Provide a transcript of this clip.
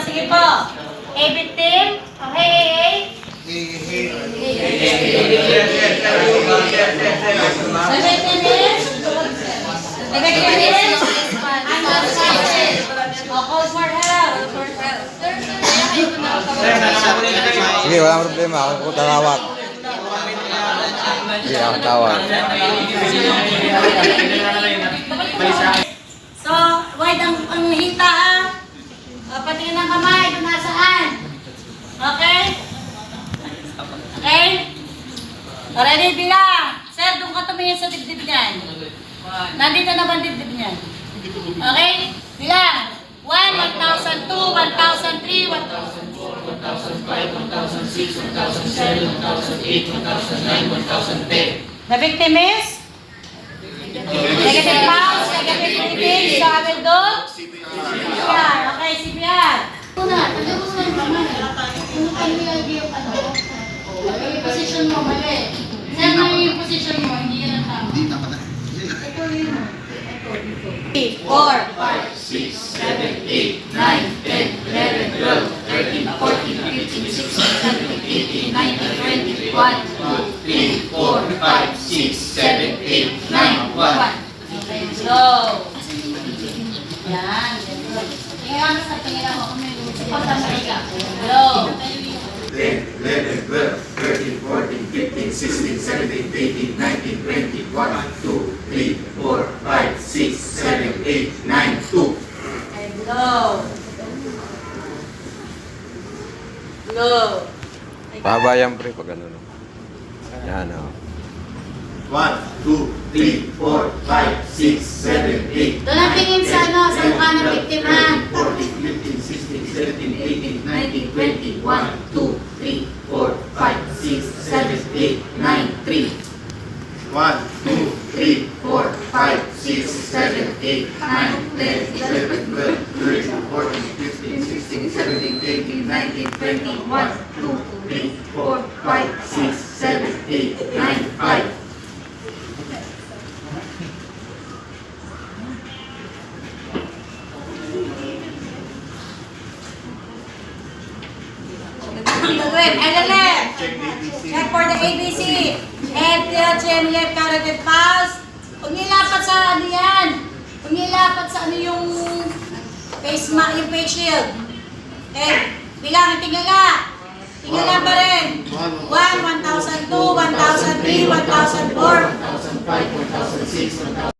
sige po. A victim. Okay, call for help. Sige, walang problema. Ako tawag. Sige, ako tawag. So, wait, ang hita ha. Patingin ng kamay kung nasaan. Okay? Okay? Ready, bilang. Sir, doon ka tumingin sa dibdib niyan. Nandito na ba ang dibdib niyan? Okay? Bilang. 1, 1,002, 1,003, 1,004, 1,005, 1,006, 1,007, 1,008, 1,009, 1,010. The victim is? Negative pulse, negative breathing. So, I will do? CPR. Okay, CPR. Una, tagal mo sa kamay. Kung kanila yung ano, yung position mo, mali. Sir, na yung position mo, hindi yan ang tama. Hindi tama na. Ito yun. 4, 5, 6, 7, 8, 9, 10, 11, 12, 13, 14, 15, 16, 17, 18, 19, 20, 1, 2, 3, 4, 5, 6, 7, 8, 9, 1. Let's go. Yan. Tingnan mo sa tingin ako. Pagkasaliga. Go. 10, 11, 12, 13, 14, 15, 16, 17, 18, 19, 20, 1, 2, 3, 4, 5, 6, 7, 8, 9, 2. And go. Go. Pahaba yan, pre, pag ano. Yan, o. 1, 2, 3, 4, 5, 6, 7, 8, Doon ang tingin sa ano, sa mukha ng biktima. 14, 15, 16, 17, 18, 19, 20, 1, 2, 3, 4, 5, 6, 7, 8, 9, 3. 1, 2, 3, 4, 5, 6, 7, 8, 9, 10, 11, 12, 13, 14, 15, 16, 17, 18, 19, 20, 1, 2, 3, 4, 5, 6, 7, 8, 9, 5. Gagawin. LLM. Check for the ABC. FTLCM left carotid pulse. Huwag nilapat sa ano yan. Huwag nilapat sa ano yung face yung face shield. Okay. Bilang tingala. Tingala pa rin. 1, 1,002, 1,003, 1,004. 1,005, 1,006, 1,007.